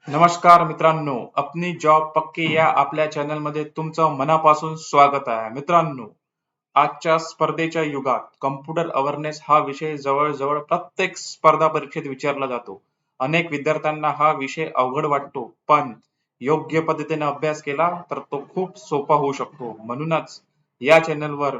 नमस्कार मित्रांनो, अपनी जॉब पक्की या आपल्या चॅनलमध्ये तुमचं मनापासून स्वागत आहे. मित्रांनो, आजच्या स्पर्धेच्या युगात कम्प्युटर अवेअरनेस हा विषय जवळजवळ प्रत्येक स्पर्धा परीक्षेत विचारला जातो. अनेक विद्यार्थ्यांना हा विषय अवघड वाटतो, पण योग्य पद्धतीने अभ्यास केला तर तो खूप सोपा होऊ शकतो. म्हणूनच या चॅनलवर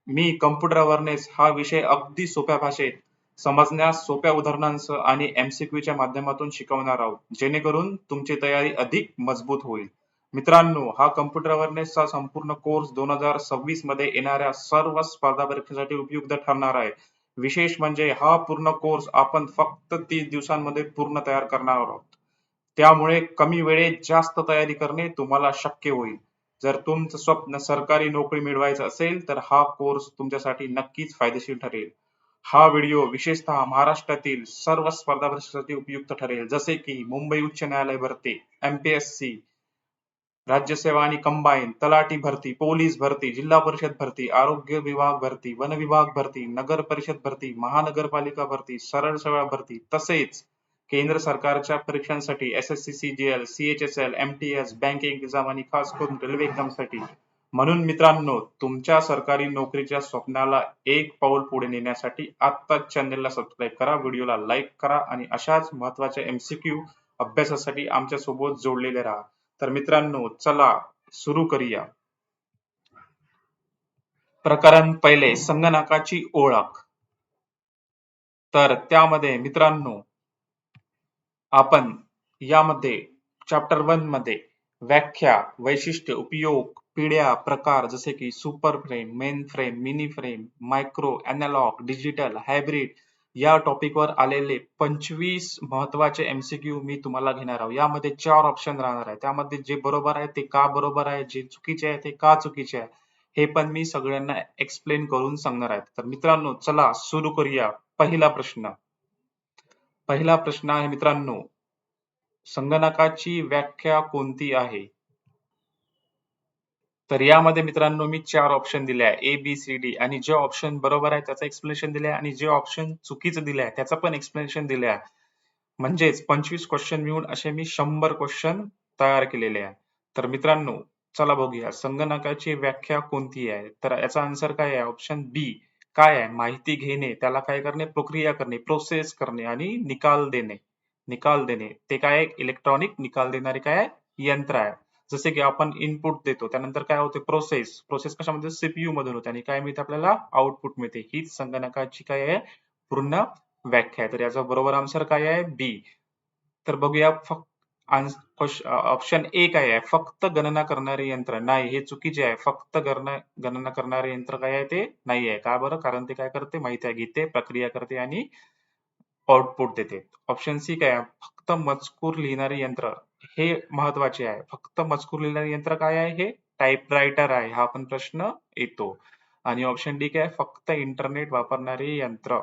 मी कम्प्युटर अवेअरनेस हा विषय अगदी सोप्या भाषेत समजण्यास सोप्या उदाहरणांसह आणि MCQ च्या माध्यमातून शिकवणार आहोत, जेणेकरून तुमची तयारी अधिक मजबूत होईल. मित्रांनो, हा कम्प्युटर अवेअरनेसचा संपूर्ण कोर्स 2026 मध्ये येणाऱ्या सर्व स्पर्धा परीक्षेसाठी उपयुक्त ठरणार आहे. विशेष म्हणजे हा पूर्ण कोर्स आपण फक्त 30 दिवसांमध्ये पूर्ण तयार करणार आहोत. त्यामुळे कमी वेळेत जास्त तयारी करणे तुम्हाला शक्य होईल. जर तुमचं स्वप्न सरकारी नोकरी मिळवायचं असेल तर हा कोर्स तुमच्यासाठी नक्कीच फायदेशीर ठरेल. हा व्हिडिओ विशेषतः महाराष्ट्रातील सर्व स्पर्धा परीक्षेसाठी उपयुक्त ठरेल, जसे की मुंबई उच्च न्यायालय भरती, MPSC, राज्यसेवा आणि कंबाईन, तलाठी भरती, पोलीस भरती, जिल्हा परिषद भरती, आरोग्य विभाग भरती, वन विभाग भरती, नगर परिषद भरती, महानगरपालिका भरती, सरळ सेवा भरती, तसेच केंद्र सरकारच्या परीक्षांसाठी SSC, CGL, CHSL, MTS, banking exam आणि खास करून रेल्वे एक्झामसाठी. म्हणून मित्रांनो, तुमच्या सरकारी नोकरीच्या स्वप्नाला एक पाऊल पुढे नेण्यासाठी आत्ताच चॅनलला सबस्क्राईब करा, व्हिडिओला लाईक करा आणि अशाच महत्त्वाच्या MCQ अभ्यासासाठी आमच्या सोबत जोडलेले राहा. तर मित्रांनो, चला सुरू करूया. प्रकरण पहिले, संगणकाची ओळख. तर त्यामध्ये मित्रांनो, आपण यामध्ये चॅप्टर 1 मध्ये व्याख्या, वैशिष्ट्य, उपयोग, पिढ्या, प्रकार जसे की super frame, main frame, mini frame, micro, analog, digital, hybrid या टॉपिकवर आलेले 25 महत्त्वाचे MCQ मी तुम्हाला घेणार आहोत. यामध्ये 4 ऑप्शन राहणार आहे. त्यामध्ये जे बरोबर आहे ते का बरोबर आहे, जे चुकीचे आहे ते का चुकीचे आहे, हे पण मी सगळ्यांना एक्सप्लेन करून सांगणार आहे. तर मित्रांनो, चला सुरू करूया. पहिला प्रश्न आहे मित्रांनो, संगणकाची व्याख्या कोणती आहे? तर यामध्ये मित्रांनो मी 4 ऑप्शन दिले आहे, A, B, C, D आणि जे ऑप्शन बरोबर आहे त्याचं एक्सप्लेनेशन दिले आहे आणि जे ऑप्शन चुकीचं दिले आहे त्याचं पण एक्सप्लेनेशन दिले आहे. म्हणजेच 25 क्वेश्चन मिळून असे मी 100 क्वेश्चन तयार केलेले आहे. तर मित्रांनो, चला बघूया संगणकाची व्याख्या कोणती आहे? तर याचा आन्सर काय आहे? ऑप्शन बी. काय आहे? माहिती घेणे, त्याला काय करणे? प्रक्रिया करणे, प्रोसेस करणे आणि निकाल देणे. निकाल देणे. ते काय आहे? इलेक्ट्रॉनिक निकाल देणारे काय आहे? यंत्र आहे. जसे की आपण इनपुट देतो, त्यानंतर काय होते? प्रोसेस. प्रोसेस कशामध्ये? CPU मधून होते आणि काय मिळते आपल्याला? आउटपुट मिळते. हीच संगणकाची काय आहे? पूर्ण व्याख्या आहे. तर याचा बरोबर आन्सर काय आहे? बी. तर बघूया ऑप्शन ए काय आहे? फक्त गणना करणारे यंत्र. नाही, हे चुकीचे आहे. फक्त गणना करणारे यंत्र काय आहे? ते नाही आहे. का बरं? कारण ते काय करते? माहिती घेते, प्रक्रिया करते आणि आउटपुट देते. ऑप्शन सी काय आहे? फक्त मजकूर लिहिणारे यंत्र. हे महत्वाचे आहे. फक्त मजकूर लिहिणारे यंत्र काय आहे? हे टाइपरायटर आहे. हा पण प्रश्न येतो. आणि ऑप्शन डी काय आहे? फक्त इंटरनेट वापरणारे यंत्र.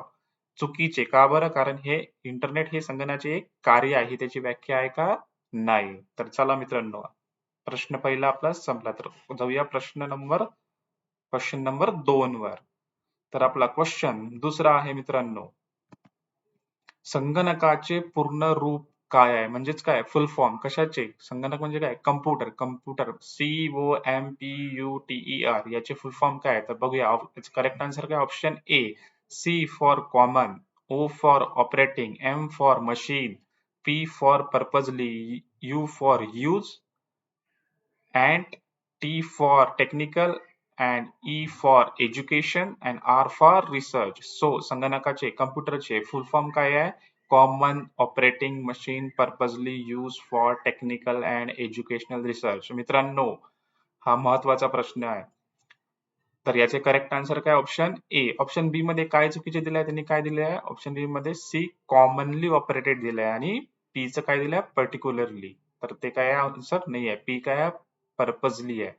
चुकीचे. का बरं? कारण हे इंटरनेट हे संगणकाचे एक कार्य आहे. ही त्याची व्याख्या आहे का? नाही. तर चला मित्रांनो, प्रश्न पहिला आपला संपला. तर जाऊया क्वेश्चन नंबर 2 वर. तर आपला क्वेश्चन दुसरा आहे मित्रांनो, संगणकाचे पूर्ण रूप काय आहे? म्हणजेच काय? फुल फॉर्म कशाचे? संगणक म्हणजे काय? कम्प्युटर. कम्प्युटर COMPUTER याचे फुल फॉर्म काय आहे? तर बघूया. करेक्ट आन्सर काय? Option A. C for common, O for operating, M for machine, P for purposely, U for use and T for technical and E for education and R for research. So संगणकाचे कम्प्युटरचे फुल form काय आहे? Common operating machine purposely use for technical and educational research. मित्रांनो, हा महत्वाचा प्रश्न आहे. तर याचे करेक्ट आन्सर काय? Option A. ऑप्शन बी मध्ये काय चुकीचे दिले आहे? त्यांनी काय दिले आहे? ऑप्शन बी मध्ये सी कॉमनली ऑपरेटेड दिले आहे आणि पी चं काय दिलं आहे? पर्टिक्युलरली. तर ते काय आन्सर नाही आहे. पी काय आहे? पर्पजली आहे.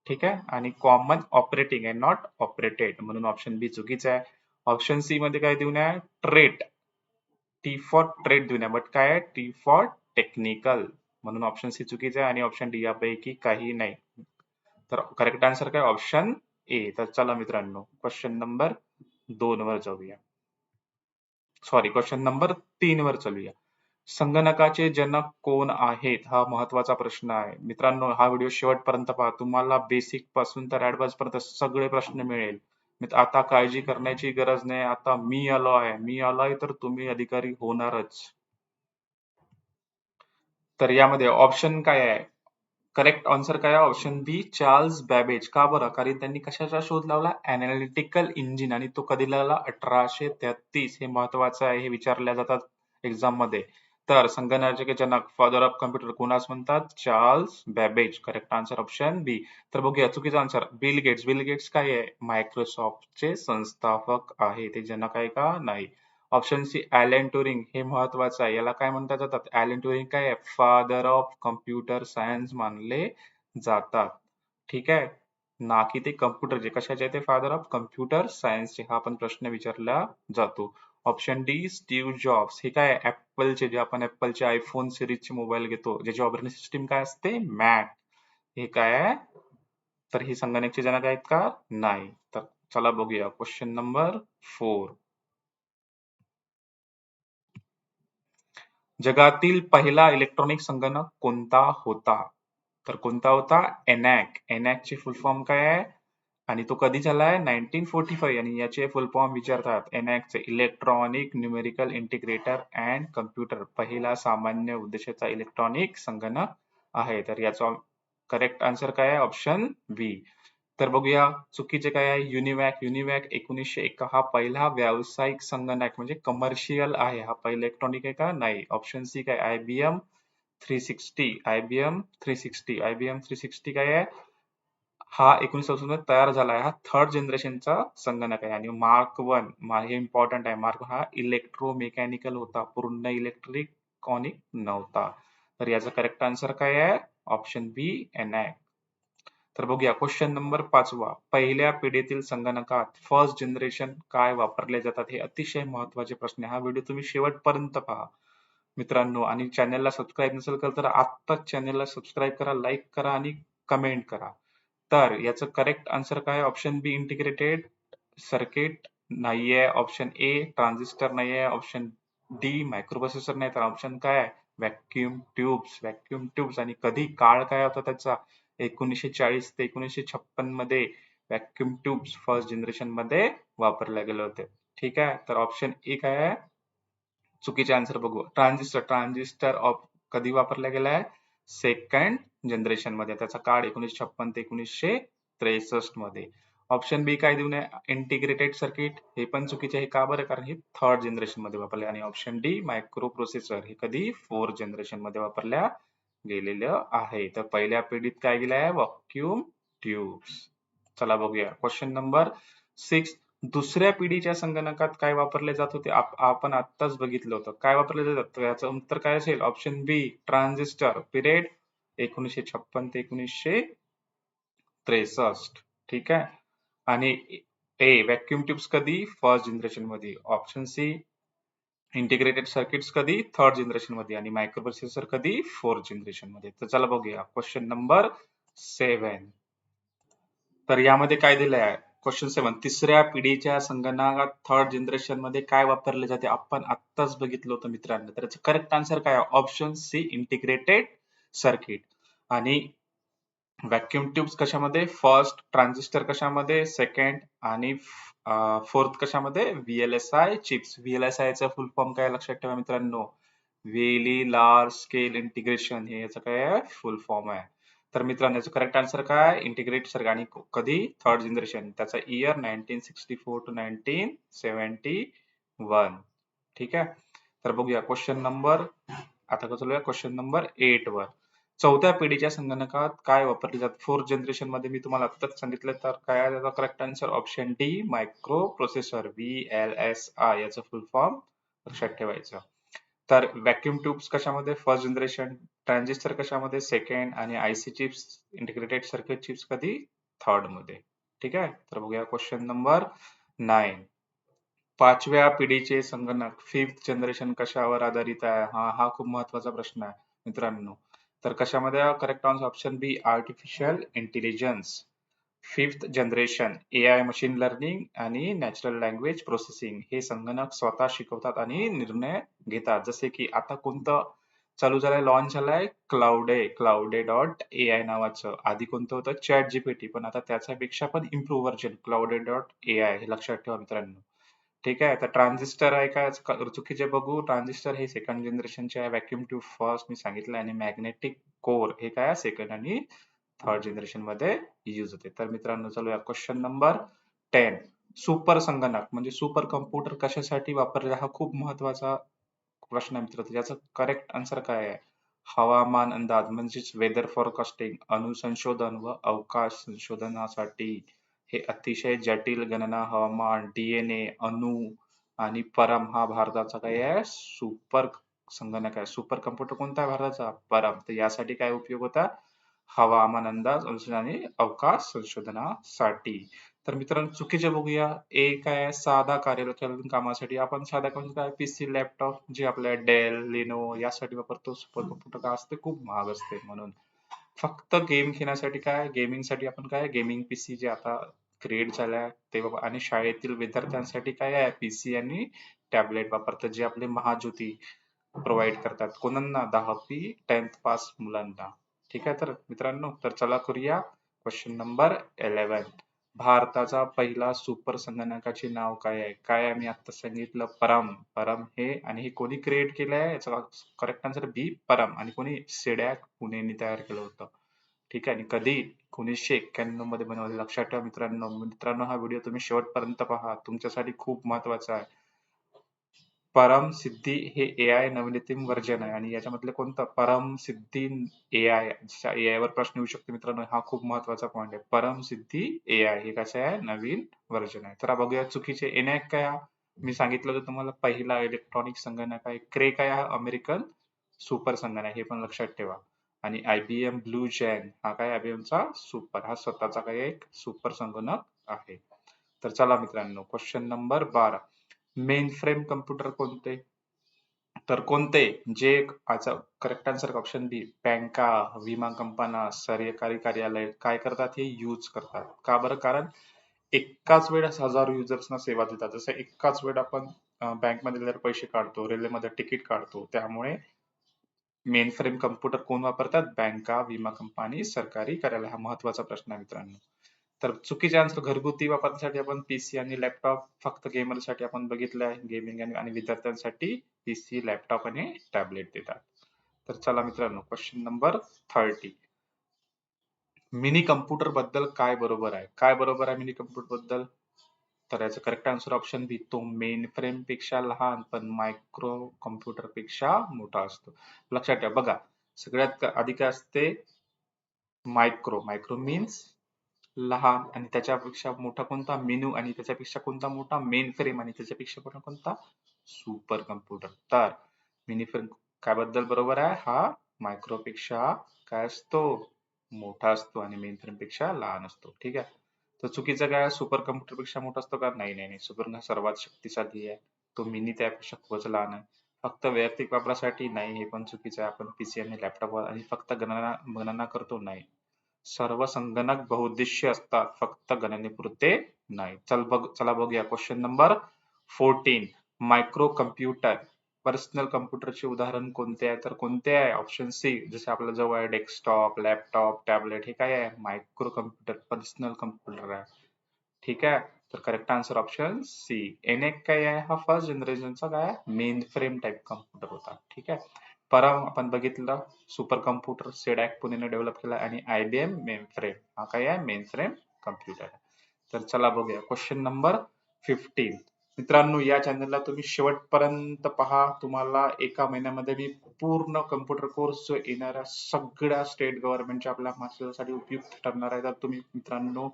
ठीक आहे. आणि कॉमन ऑपरेटिंग आहे, नॉट ऑपरेटेड, म्हणून ऑप्शन बी चुकीचं आहे. ऑप्शन सी मध्ये काय देऊन आहे? ट्रेट. टी फॉर ट्रेट देऊन आहे, बट काय आहे? टी फॉर टेक्निकल, म्हणून ऑप्शन सी चुकीचं आहे आणि ऑप्शन डी यापैकी काही नाही. तर करेक्ट आन्सर काय? Option A. तर चला मित्रांनो, क्वेश्चन नंबर 2 वर जाऊया. सॉरी, क्वेश्चन नंबर 3 वर चलूया. संगणकाचे जनक कोण आहेत? हा महत्वाचा प्रश्न आहे. मित्रांनो, हा व्हिडिओ शेवटपर्यंत पहा. तुम्हाला बेसिक पासून तर ॲडव्हान्स पर्यंत सगळे प्रश्न मिळेल. आता काळजी करण्याची गरज नाही. आता मी आलो आहे. मी आलोय तर तुम्ही अधिकारी होणारच. तर यामध्ये ऑप्शन काय आहे? करेक्ट आन्सर काय आहे? ऑप्शन बी चार्ल्स बॅबेज. का बरं? कारण त्यांनी कशाचा शोध लावला? एनालिटिकल इंजिन, आणि तो कधी लावला? 1833. हे महत्वाचं आहे, हे विचारल्या जातात एक्झाम मध्ये. तर संगणकाचे जनक, फादर ऑफ कम्प्युटर कोणास म्हणतात? Charles Babbage. Correct answer option B. तर बघूया चुकीचा answer. Bill Gates. Bill Gates काय आहे? मायक्रोसॉफ्टचे संस्थापक आहे. ते जनक आहे का? नाही. Option C Alan Turing. हे महत्वाचं आहे. याला काय म्हणतात जातात? ॲलन ट्युरिंग काय आहे? फादर ऑफ कम्प्युटर सायन्स मानले जातात. ठीक आहे, ना की ते कम्प्युटरचे. कशाचे? ते फादर ऑफ कम्प्युटर सायन्सचे. हा पण प्रश्न विचारला जातो. Option D Steve jobs. हे काय? ऍपलचे, जे आपण ऍपलचे आयफोन सिरीजचे मोबाईल घेतो, ज्याची ऑपरेटिंग सिस्टीम काय असते? मॅक. हे काय आहे? तर ही संगणकचे जनक आहेत का? नाही. तर चला बघूया क्वेश्चन नंबर 4. जगातील पहिला इलेक्ट्रॉनिक संगणक कोणता होता? तर कोणता होता? ENAC. ENAC ची फुल फॉर्म काय आहे? आणि तो कधी झालाय? 1945. आणि याचे फुल फॉर्म विचारतात. ENAC चे electronic numerical integrator and computer. पहिला सामान्य उद्देशाचा इलेक्ट्रॉनिक संगणक आहे. तर याचा करेक्ट आन्सर काय आहे? Option B. तर बघूया चुकीचे काय आहे? युनिवॅक. युनिवॅक 1901 हा पहिला व्यावसायिक संगणक म्हणजे कमर्शियल आहे. हा पहिला इलेक्ट्रॉनिक आहे का? नाही. ऑप्शन सी काय? IBM 360. IBM 360. IBM 360 काय आहे? हा 1964 मध्ये तयार झाला आहे. हा थर्ड जनरेशनचा संगणक आहे. आणि मार्क 1 हे इम्पॉर्टंट आहे. मार्क हा इलेक्ट्रोमेकॅनिकल होता, पूर्ण इलेक्ट्रिकॉनिक नव्हता. तर याचा करेक्ट आन्सर काय आहे? ऑप्शन बी ENAC. तर बघूया क्वेश्चन नंबर 5. पहिल्या पिढीतील संगणकात फर्स्ट जनरेशन काय वापरले जातात? हे अतिशय महत्वाचे प्रश्न आहे. हा व्हिडिओ तुम्ही शेवटपर्यंत पहा मित्रांनो. आणि चॅनलला सबस्क्राईब नसेल केलं तर आत्ताच चॅनलला सबस्क्राईब करा, लाईक करा आणि कमेंट करा. तर याचं करेक्ट आन्सर काय? ऑप्शन बी इंटिग्रेटेड सर्किट नाहीये. ऑप्शन ए ट्रान्झिस्टर नाहीये. ऑप्शन डी मायक्रोप्रोसेसर नाही. तर ऑप्शन काय आहे? Vacuum tubes. Vacuum tubes. आणि कधी काळ काय होता त्याचा? 1940 ते 1956 मध्ये व्हॅक्यूम ट्यूब्स फर्स्ट जनरेशन मध्ये वापरले गेले होते. ठीक आहे, तर ऑप्शन ए काय आहे? चुकीचे आन्सर बघू. ट्रान्झिस्टर. ट्रान्झिस्टर कधी वापरला गेलाय? सेकंड जनरेशन मध्ये. त्याचा काळ 1956 ते 1963 मध्ये. ऑप्शन बी काय देऊ नये? Integrated circuit. हे पण चुकीचे आहे. का बरं? कारण हे थर्ड जनरेशन मध्ये वापरले. आणि ऑप्शन डी मायक्रो प्रोसेसर. हे कधी? फोर्थ जनरेशन मध्ये वापरल्या गेलेलं आहे. तर पहिल्या पिढीत काय गेलंय? Vacuum tubes. चला बघूया क्वेश्चन नंबर 6. दुसऱ्या पिढीच्या संगणकात काय वापरले जात होते? आपण आत्ताच बघितलं होतं. काय वापरले जातात? याचं उत्तर काय असेल? ऑप्शन बी ट्रान्झिस्टर. पिरियड 1956 ते 1963. ठीक आहे, आणि ए व्हॅक्यूम ट्यूब्स कधी? फर्स्ट जनरेशन मध्ये. ऑप्शन सी इंटिग्रेटेड सर्किट्स कधी? थर्ड जनरेशन मध्ये. आणि मायक्रोप्रोसेसर कधी? फोर्थ जनरेशन मध्ये. तर चला बघूया क्वेश्चन नंबर 7. तर यामध्ये काय दिलंय आहे? क्वेश्चन 7. तिसऱ्या पिढीच्या संगणकात थर्ड जनरेशन मध्ये काय वापरले जाते? आपण आत्ताच बघितलं होतं मित्रांनो. तर याचं करेक्ट आन्सर काय आहे? Option C integrated circuit. आणि व्हॅक्यूम ट्यूब्स कशामध्ये? फर्स्ट. ट्रान्झिस्टर कशामध्ये? सेकंड. आणि फोर्थ कशामध्ये? VLSI chips. VLSI चा फुल फॉर्म काय? लक्षात ठेवा मित्रांनो. Very large scale integration. हे याचं काय आहे? फुल फॉर्म आहे. तर मित्रांनो याचं करेक्ट आन्सर काय? Integrate circuit. आणि कधी? Third generation. त्याचा इयर 1964 to 1971. ठीक आहे, तर बघूया क्वेश्चन नंबर. आता कसं क्वेश्चन नंबर 8 वर. चौथ्या पिढीच्या संगणकात काय वापरले जातात? फोर्थ जनरेशन मध्ये मी तुम्हाला आत्ताच सांगितलं. तर काय आहे त्याचा correct answer? Option D micro processor. VLSI याचं फुल फॉर्म लक्षात ठेवायचं. तर व्हॅक्यूम ट्यूब्स कशामध्ये? First generation. ट्रान्झिस्टर कशामध्ये? सेकंड. आणि IC chips integrated circuit chips कधी? थर्ड मध्ये. ठीक आहे, तर बघूया क्वेश्चन नंबर 9. पाचव्या पिढीचे संगणक फिफ्थ जनरेशन कशावर आधारित आहे? हा खूप महत्वाचा प्रश्न आहे मित्रांनो. तर कशामध्ये? Correct answer option B artificial intelligence. Fifth generation AI machine learning आणि नॅचरल लँग्वेज प्रोसेसिंग हे संगणक स्वतः शिकवतात आणि निर्णय घेतात. जसे की आता कोणतं चालू झालंय, लॉन्च झालाय क्लाउडे नावाचं. आधी कोणतं होतं, चॅट जीपीटी, पण आता त्याच्यापेक्षा पण इम्प्रूव्ह व्हर्जन क्लाउडे.ai हे लक्षात ठेवा मित्रांनो. ठीक आहे. तर ट्रान्झिस्टर आहे का चुकीचे बघू. ट्रान्झिस्टर हे सेकंड जनरेशनचे आहे. व्हॅक्यूम ट्यूब फर्स्ट मी सांगितलं आणि मॅग्नेटिक कोर हे काय सेकंड आणि थर्ड जनरेशन मध्ये यूज होते. तर मित्रांनो चालूया क्वेश्चन नंबर 10. सुपर संगणक म्हणजे सुपर कम्प्युटर कशासाठी वापरले, हा खूप महत्वाचा प्रश्न आहे मित्रांनो. याचं करेक्ट आन्सर काय आहे? हवामान अंदाज म्हणजेच वेदर फॉरकास्टिंग, अणुसंशोधन व अवकाश संशोधनासाठी. हे अतिशय जटिल गणना, हवामान, DNA, अणु आणि परम हा भारताचा काय आहे, सुपर संगणक आहे. सुपर कम्प्युटर कोणता आहे भारताचा? परम. तर यासाठी काय उपयोग होता? हवामान अंदाज, अनुसंधान आणि अवकाश संशोधनासाठी. तर मित्रांनो चुकीचे बघूया. ए काय आहे, साधा कार्यालयीन कामासाठी. आपण साधा म्हणजे काय, PC, लॅपटॉप जे आपल्या डेल, लिनो यासाठी वापरतो. सुपर कम्प्युटर काय असते, खूप महाग असते म्हणून. फक्त गेम खेळण्यासाठी काय, गेमिंगसाठी आपण काय गेमिंग PC जे आता क्रिएट झाल्या ते आणि शाळेतील विद्यार्थ्यांसाठी काय आहे, PC आणि टॅबलेट वापरतात, जे आपले महाज्योती प्रोव्हाइड करतात. कोणांना? 10वी 10th पास मुलांना. ठीक आहे तर मित्रांनो, तर चला करूया क्वेश्चन नंबर 11. भारताचा पहिला सुपर संगणकाचे नाव काय आहे? काय आहे, मी आता सांगितलं परम. परम हे आणि हे कोणी क्रिएट केलंय? याचा करेक्ट आन्सर बी परम. आणि कोणी? सीडॅक पुणेने तयार केलं होतं. ठीक आहे. आणि कधी? 1991 मध्ये बनवले. लक्षात ठेवा मित्रांनो. मित्रांनो हा व्हिडिओ तुम्ही शेवटपर्यंत पहा, तुमच्यासाठी खूप महत्वाचा आहे. परम सिद्धी हे AI नवनीतम व्हर्जन आहे आणि याच्यामधलं कोणतं? परम सिद्धी AI. AI वर प्रश्न येऊ शकतो मित्रांनो, हा खूप महत्वाचा पॉईंट आहे. परम सिद्धी AI हे कसं आहे, नवीन व्हर्जन आहे. तर बघूया चुकीचे. ENAC काय हा? मी सांगितलं होतं तुम्हाला, पहिला इलेक्ट्रॉनिक संगणक आहे. क्रे काय हा? अमेरिकन सुपर संगणक, हे पण लक्षात ठेवा. आणि IBM ब्लू जॅन हा काय, IBM चा सुपर, हा स्वतःचा काय एक सुपर संगणक आहे. तर चला मित्रांनो question number 12. Main frame computer कोणते? तर कोणते? जे करेक्ट आन्सर ऑप्शन बी. बँका, विमा कंपन्या, सरकारी कार्यालय काय करतात, हे यूज करतात. का बरं? कारण एकाच वेळेस हजारो युजर्सना सेवा देतात. जसं एकाच वेळ आपण बँकमध्ये जर पैसे काढतो, रेल्वेमध्ये तिकीट काढतो, त्यामुळे मेन फ्रेम कम्प्युटर कोण वापरतात? बँका, विमा कंपनी, सरकारी कार्यालय. हा महत्वाचा प्रश्न आहे मित्रांनो. तर चुकीचे आन्सर. घरगुती वापरण्यासाठी आपण PC आणि लॅपटॉप, फक्त गेमरसाठी आपण बघितलं आहे, गेमिंग आणि विद्यार्थ्यांसाठी PC, लॅपटॉप आणि टॅबलेट देतात. तर चला मित्रांनो क्वेश्चन नंबर 30. मिनी कम्प्युटर बद्दल काय बरोबर आहे? काय बरोबर आहे मिनी कम्प्युटर बद्दल? तर याचं करेक्ट आन्सर ऑप्शन बी. तो मेन फ्रेम पेक्षा लहान पण मायक्रो कम्प्युटर पेक्षा मोठा असतो. लक्षात ठेवा. बघा, सगळ्यात आधी काय असते, मायक्रो. मायक्रो मीन्स लहान, आणि त्याच्यापेक्षा मोठा कोणता? मेनू. आणि त्याच्यापेक्षा कोणता मोठा? Main frame. आणि त्याच्यापेक्षा मोठा कोणता? Super computer. तर मिनी फ्रेम काय बद्दल बरोबर आहे? हा मायक्रोपेक्षा काय असतो? मोठा असतो आणि मेन फ्रेम पेक्षा लहान असतो. ठीक आहे. तर चुकीचं काय? सुपर कम्प्युटर पेक्षा मोठा असतो का? नाही नाही नाही. सुपर हा सर्वात शक्तिशाली आहे. तो मिनी त्यापेक्षा खूपच लहान आहे. फक्त वैयक्तिक वापरासाठी नाही, हे पण चुकीचं आहे. आपण PC आणि लॅपटॉपवर आणि फक्त गणना करतो, नाही. सर्व संगणक बहुउद्देशीय असतात, फक्त गणनेपुरते नाही. चला बघूया question number 14. Micro computer personal कम्प्युटरचे उदाहरण कोणते आहे? तर कोणते आहे? Option C. जसे आपल्या जवळ आहे डेस्कटॉप, लॅपटॉप, टॅबलेट, हे काय आहे? मायक्रो कम्प्युटर, पर्सनल कम्प्युटर आहे. ठीक आहे. तर correct answer option C. ENIAC काय आहे? हा फर्स्ट जनरेशनचा काय आहे? मेन फ्रेम टाइप कम्प्युटर होता. ठीक आहे. परम आपण बघितलं, सुपर कम्प्युटर सीडॅक पुणेने डेव्हलप केला. आणि IBM मेन फ्रेम हा काय आहे? मेन फ्रेम कम्प्युटर आहे. तर चला बघूया क्वेश्चन नंबर 15. मित्रांनो या चॅनलला तुम्ही शेवटपर्यंत पहा. तुम्हाला एका महिन्यामध्ये मी पूर्ण कम्प्युटर कोर्स जो येणाऱ्या सगळ्या स्टेट गव्हर्नमेंटच्या आपल्या महाराष्ट्रासाठी उपयुक्त ठरणार आहे. तर तुम्ही मित्रांनो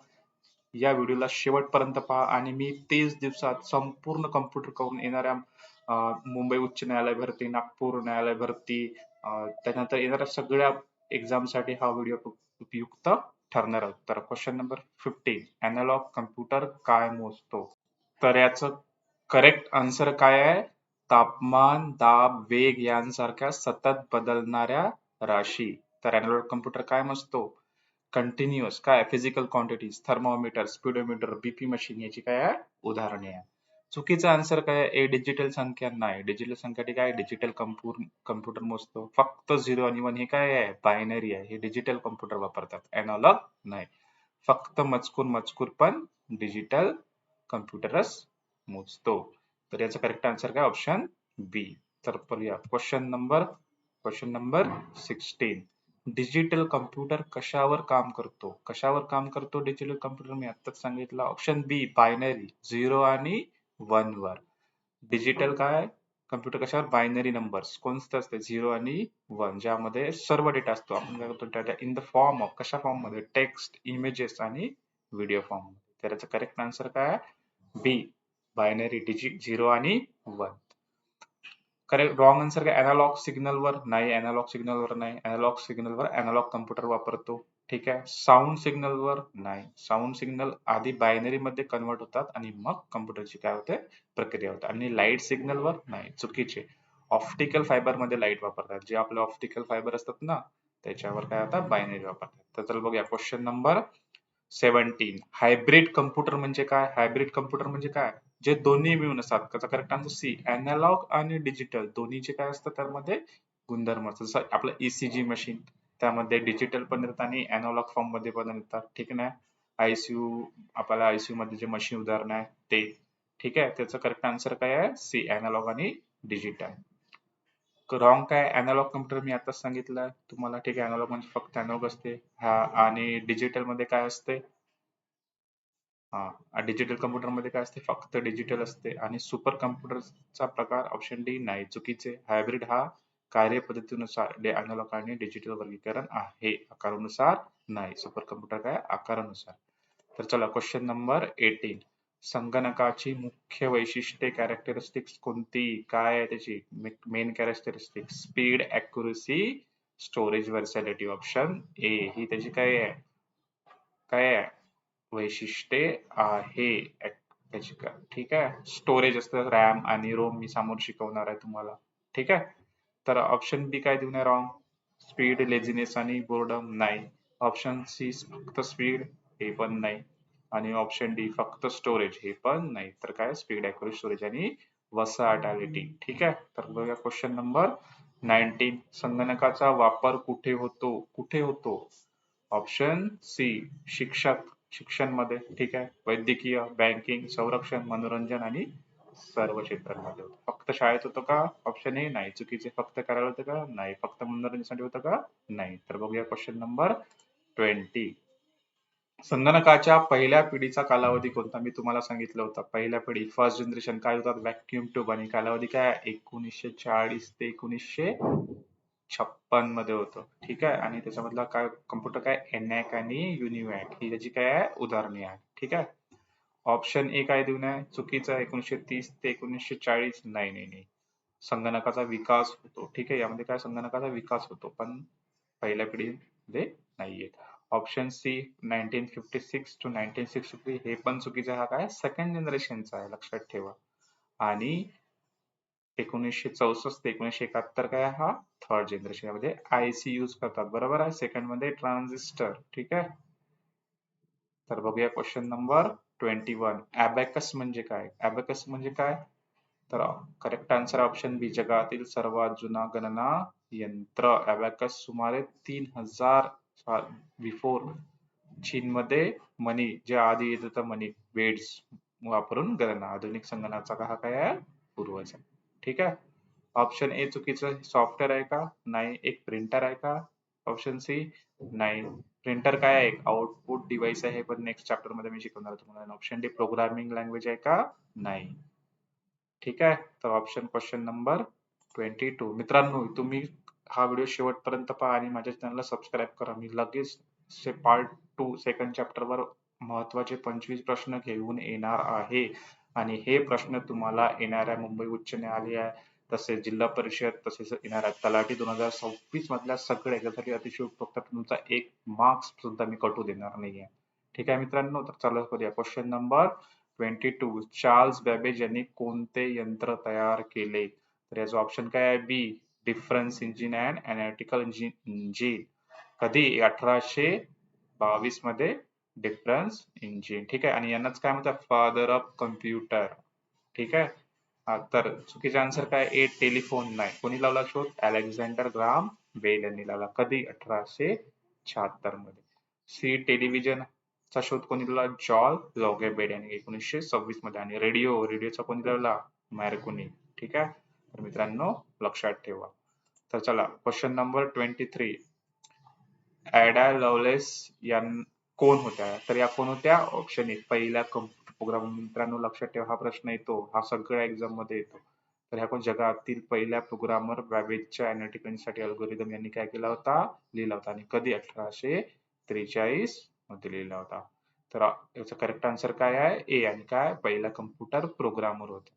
या व्हिडिओला शेवटपर्यंत पहा. आणि मी 30 दिवसात संपूर्ण कम्प्युटर करून येणाऱ्या मुंबई उच्च न्यायालय भरती, नागपूर न्यायालय भरती, त्यानंतर येणाऱ्या सगळ्या एक्झाम साठी हा व्हिडिओ उपयुक्त ठरणार आहे. तर क्वेश्चन नंबर 15. अॅनालॉग कम्प्युटर काय मोजतो? तर याचं करेक्ट आन्सर काय आहे? तापमान, दाब, वेग यांसारख्या सतत बदलणाऱ्या राशी. तर अॅनालॉग कम्प्युटर काय मोजतो? कंटिन्युअस काय physical quantities, thermometer, speedometer, BP machine याची काय आहे उदाहरणे आहे. चुकीचा आन्सर काय आहे? ए डिजिटल संख्या नाही. डिजिटल संख्या काय डिजिटल कम्प्युटर मोजतो. फक्त 0 आणि 1 हे काय आहे बायनरी आहे. हे डिजिटल कम्प्युटर वापरतात. एनालॉग नाही. फक्त मजकूर मजकूर पण डिजिटल कम्प्युटरच मोजतो. तर याचा करेक्ट आन्सर काय ऑप्शन बी. तर पाहूया क्वेश्चन नंबर 16. डिजिटल कम्प्युटर कशावर काम करतो? कशावर काम करतो डिजिटल कम्प्युटर? मी आत्ताच सांगितलं ऑप्शन बी बायनरी 0 आणि 1 वर. डिजिटल काय कम्प्युटर कशावर बायनरी नंबर्स कोणते असते 0 आणि 1 ज्यामध्ये सर्व डेटा असतो. आपण काय करतो data in the form of कशा फॉर्म मध्ये टेक्स्ट, इमेजेस आणि व्हिडिओ फॉर्म. तर याचा करेक्ट आन्सर काय बी बायनरी डिजिट 0 आणि 1. करेक्ट रॉंग आन्सर काय अॅनालॉग सिग्नलवर नाही. अॅनालॉग सिग्नलवर नाही. अॅनालॉग सिग्नलवर अॅनालॉग कम्प्युटर वापरतो. ठीक आहे. साऊंड सिग्नलवर नाही. साऊंड सिग्नल आधी बायनरी मध्ये कन्वर्ट होतात आणि मग कम्प्युटरची काय होते प्रक्रिया होते. आणि लाईट सिग्नलवर नाही चुकीचे. ऑप्टिकल फायबर मध्ये लाईट वापरतात. जे आपले ऑप्टिकल फायबर असतात ना त्याच्यावर काय होतात बायनरी वापरतात. तर चल बघूया क्वेश्चन नंबर 17. हायब्रिड कम्प्युटर म्हणजे काय? हायब्रिड कम्प्युटर म्हणजे काय? जे दोन्ही मिळून असतात. त्याचा करेक्ट आन्सर सी अॅनालॉग आणि डिजिटल दोन्हीचे काय असतात त्यामध्ये गुणधर्म असतात. जसं आपलं ईसीजी मशीन त्यामध्ये डिजिटल पण येतात आणि अॅनालॉग फॉर्म मध्ये पण येतात. ठीक आहे ना. आयसीयू आपल्याला आयसीयू मध्ये जे मशीन उदाहरण आहे ते. ठीक आहे. त्याचं करेक्ट आन्सर काय आहे सी अॅनालॉग आणि डिजिटल. रॉंग काय अॅनालॉग कम्प्युटर मी आताच सांगितलं तुम्हाला. ठीक आहे. अॅनालॉग म्हणजे फक्त अॅनालॉग असते. हा आणि डिजिटल मध्ये काय असते? हा डिजिटल कम्प्युटर मध्ये काय असते फक्त डिजिटल असते. आणि सुपर कम्प्युटरचा प्रकार ऑप्शन डी नाही चुकीचे. हायब्रिड हा कार्यपद्धतीनुसार अॅनालॉग आणि डिजिटल वर्गीकरण आहे. आकारानुसार नाही. सुपर कम्प्युटर काय आकारानुसार. तर चला क्वेश्चन नंबर 18. संगणकाची मुख्य वैशिष्ट्ये कॅरेक्टरिस्टिक्स कोणती? काय आहे त्याची main characteristics? Speed, accuracy, storage, versatility. Option A ही त्याची काय आहे वैशिष्ट्ये आहे त्याची का. ठीक आहे. स्टोरेज असतं रॅम आणि रोम मी समोर शिकवणार आहे तुम्हाला. ठीक आहे. तर ऑप्शन बी काय देऊ नये रॉंग. स्पीड, लेझीनेस आणि बोर्डम नाही. ऑप्शन सी फक्त स्पीड हे पण नाही. आणि ऑप्शन डी फक्त स्टोरेज हे पण नाही. तर काय स्पीड, ॲक्युरेट, स्टोरेज आणि वर्सॅटिलिटी. ठीक आहे. तर बघूया क्वेश्चन नंबर 19. संगणकाचा वापर कुठे होतो? कुठे होतो? ऑप्शन सी शिक्षण मध्ये. ठीक आहे. वैद्यकीय, बँकिंग, संरक्षण, मनोरंजन आणि सर्व क्षेत्रांमध्ये होतं. फक्त शाळेत होतं का? ऑप्शन ए नाही चुकीचे. फक्त करायला होतं का? नाही. फक्त मनोरंजनासाठी होतं का? नाही. तर बघूया क्वेश्चन नंबर 20. संगणकाच्या पहिल्या पिढीचा कालावधी कोणता? मी तुम्हाला सांगितलं होतं. पहिल्या पिढी फर्स्ट जनरेशन काय होतात? व्हॅक्युम ट्यूब आणि कालावधी काय 1940 ते 1956 मध्ये होतं. ठीक आहे. आणि त्याच्यामधला काय कम्प्युटर काय ENIAC आणि UNIVAC ही त्याची काय आहे उदाहरणे आहे. ठीक आहे. ऑप्शन ए काय देऊ नये चुकीचं आहे. 1930 ते 1940 नाही नाही नाही. संगणकाचा विकास होतो. ठीक आहे. यामध्ये काय संगणकाचा विकास होतो पण पहिल्या पिढीमध्ये नाहीये. ऑप्शन सी 1956 to 1963 हे पण चुकीचं आहे. हा काय सेकंड जनरेशनचा आहे लक्षात ठेवा. आणि 1964 ते 1971 काय हा थर्ड जनरेशन. यामध्ये आयसी यूज करतात. बरोबर आहे. सेकंड मध्ये ट्रान्झिस्टर. ठीक आहे. तर बघूया क्वेश्चन नंबर 21. अबॅकस म्हणजे काय? अबॅकस म्हणजे काय? तर करेक्ट आन्सर ऑप्शन बी जगातील सर्वात जुना गणना यंत्र. अबॅकस सुमारे 3000 बिफोर चीनमध्ये मनी जे आधी येत होतं मनी बेड्स वापरून गणना. आधुनिक संगणकाचा हा काय आहे पूर्वज आहे. ठीक आहे. ऑप्शन ए चुकीचं. सॉफ्टवेअर आहे का? नाही. एक प्रिंटर आहे का? ऑप्शन सी नाही. प्रिंटर काय आहे? एक आउटपुट डिव्हाइस आहे. पण नेक्स्ट चॅप्टर मध्ये मी शिकवणार तुम्हाला. ऑप्शन डी प्रोग्रामिंग लँग्वेज आहे का? नाही. ठीक आहे. तर ऑप्शन क्वेश्चन नंबर 22. मित्रांनो तुम्ही हा व्हिडिओ शेवटपर्यंत पहा आणि माझ्या चॅनलला सबस्क्राईब करा. मी लगेच पार्ट 2 सेकंड चॅप्टर वर महत्वाचे 25 प्रश्न घेऊन येणार आहे. आणि हे प्रश्न तुम्हाला येणाऱ्या मुंबई उच्च न्यायालय तसेच जिल्हा परिषद तसेच येणाऱ्या तलाठी 2026 मधल्या सगळे याच्यासाठी अतिशय उपयुक्त. तुमचा एक मार्क्स सुद्धा मी कटू देणार नाहीये. ठीक आहे मित्रांनो. तर चला करूया क्वेश्चन नंबर 22. चार्ल्स बॅबेज यांनी कोणते यंत्र तयार केले? तर याचा ऑप्शन काय आहे B difference engine and analytical engine. कधी? 1800 22 मध्ये डिफरन्स इंजिन. ठीक आहे. आणि यांनाच काय म्हणतात, फादर ऑफ कम्प्युटर. ठीक आहे. तर चुकीचा आन्सर काय, ए टेलिफोन नाही. कोणी लावला शोध, अलेक्झांडर ग्राहम बेल यांनी लावला. कधी, 1876 मध्ये. सी टेलिव्हिजन चा शोध कोणी लावला, जॉर्ज लॉगेबेड यांनी 1926 मध्ये. आणि रेडिओचा कोणी लावला, मार्कोनी. ठीक आहे. तर मित्रांनो लक्षात ठेवा. तर चला क्वेश्चन नंबर 23. ऍडा लवलेस या कोण होत्या, तर या कोण होत्या, ऑप्शन ए पहिल्या कम्प्युटर प्रोग्राम. मित्रांनो लक्षात ठेवा, हा प्रश्न येतो, हा सगळ्या एक्झाम मध्ये येतो. तर ह्या कोण, जगातील पहिल्या प्रोग्रामर बॅबेजच्या अॅनालिटिकल साठी अल्गोरिदम यांनी काय केला होता, लिहिला होता. आणि कधी, 1843 मध्ये लिहिला होता. तर याचा करेक्ट आन्सर काय आहे, ए. आणि काय, पहिला कम्प्युटर प्रोग्रामर होता.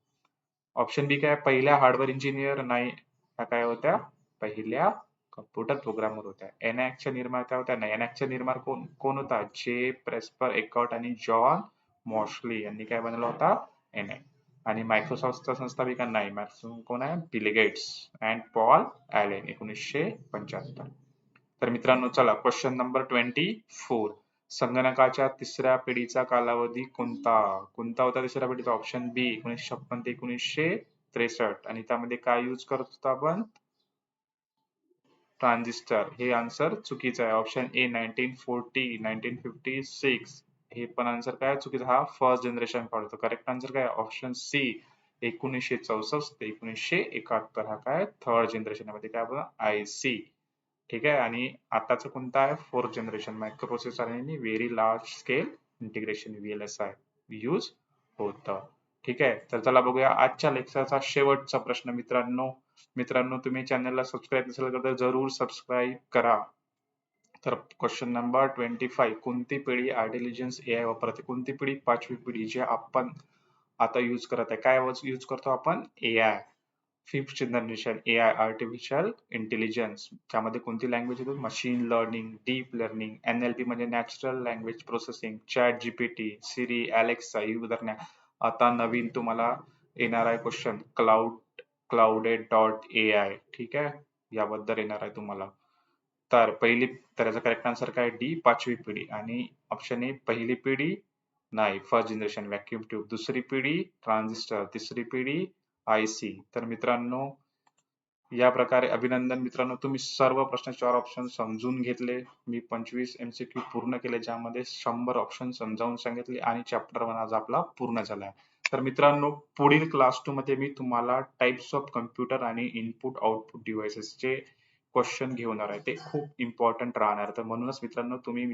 ऑप्शन बी काय, पहिल्या हार्डवेअर इंजिनियर नाही, ह्या काय होत्या, पहिल्या कम्प्युटर प्रोग्रामर होत्या. एनॅकच्या निर्मात्या होत्या, नाही. एनॅकचा निर्माता कोण होता, जे प्रेस्पर एकॉट आणि जॉन मॉशली यांनी काय बनवला होता, एनॅक. आणि मायक्रोसॉफ्टचा संस्थापिका नाही, मायक्रोसॉफ्ट कोण आहे, Bill Gates and Paul Allen 1975. तर मित्रांनो चला क्वेश्चन नंबर 24. संगणकाच्या तिसऱ्या पिढीचा कालावधी कोणता होता तिसऱ्या पिढीचा, ऑप्शन बी 1956 ते 1963. आणि त्यामध्ये काय यूज करत होतो आपण, ट्रान्झिस्टर. हे आन्सर चुकीचं आहे. ऑप्शन ए 1940, 1956 हे पण आन्सर काय चुकीचा, हा फर्स्ट जनरेशन पडतो. करेक्ट आन्सर काय, ऑप्शन सी 1964 ते 1971. हा काय थर्ड जनरेशन मध्ये काय बघा, IC. ठीक आहे. आणि आताचं कोणतं आहे, फोर्थ जनरेशन मायक्रो प्रोसेसर आणि very large scale integration VLSI use होतं. ठीक आहे. तर चला बघूया आजच्या लेक्चरचा शेवटचा प्रश्न. मित्रांनो तुम्ही चॅनलला सबस्क्राईब नसेल तर जरूर सबस्क्राईब करा. तर क्वेश्चन नंबर 25. कोणती पिढी इंटेलिजन्स AI वापरते, कोणती पिढी, पाचवी पिढी, जे आपण आता यूज करत आहे. काय यूज करतो आपण, AI. Fifth generation AI artificial intelligence. त्यामध्ये कोणती लँग्वेज येतो, machine learning, deep learning, NLP म्हणजे natural language processing, chat GPT, सिरी, अलेक्सा ही उदाहरणे. आता नवीन तुम्हाला येणार आहे क्वेश्चन, clouded.ai. ठीक आहे, याबद्दल येणार आहे तुम्हाला. तर याचा करेक्ट आन्सर काय, डी पाचवी पिढी. आणि ऑप्शन ए पहिली पिढी नाही, फर्स्ट जनरेशन व्हॅक्यूम ट्यूब. दुसरी पिढी ट्रान्झिस्टर. तिसरी पिढी IC. तर मित्रांनो या प्रकारे अभिनंदन. मित्रांनो तुम्ही सर्व प्रश्न 4 ऑप्शन समजून घेतले. मी 25 MCQ पूर्ण केले, ज्यामध्ये 100 ऑप्शन समजावून सांगितले आणि चॅप्टर 1 आज आपला पूर्ण झाला आहे. तर मित्रांनो पुढील क्लास 2 मध्ये मी तुम्हाला टाइप्स ऑफ कम्प्युटर आणि इनपुट आउटपुट डिव्हाइसेसचे क्वेश्चन घेऊन येणार आहे. ते खूप इम्पॉर्टंट राहणार. तर म्हणूनच मित्रांनो तुम्ही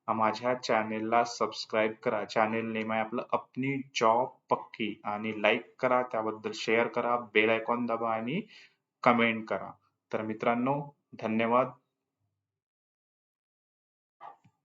माझ्या चॅनेलला सबस्क्राईब करा. चॅनेल नेम आहे आपलं अपनी जॉब पक्की. आणि लाईक करा, त्याबद्दल शेअर करा, बेल आयकॉन दाबा आणि कमेंट करा. तर मित्रांनो धन्यवाद.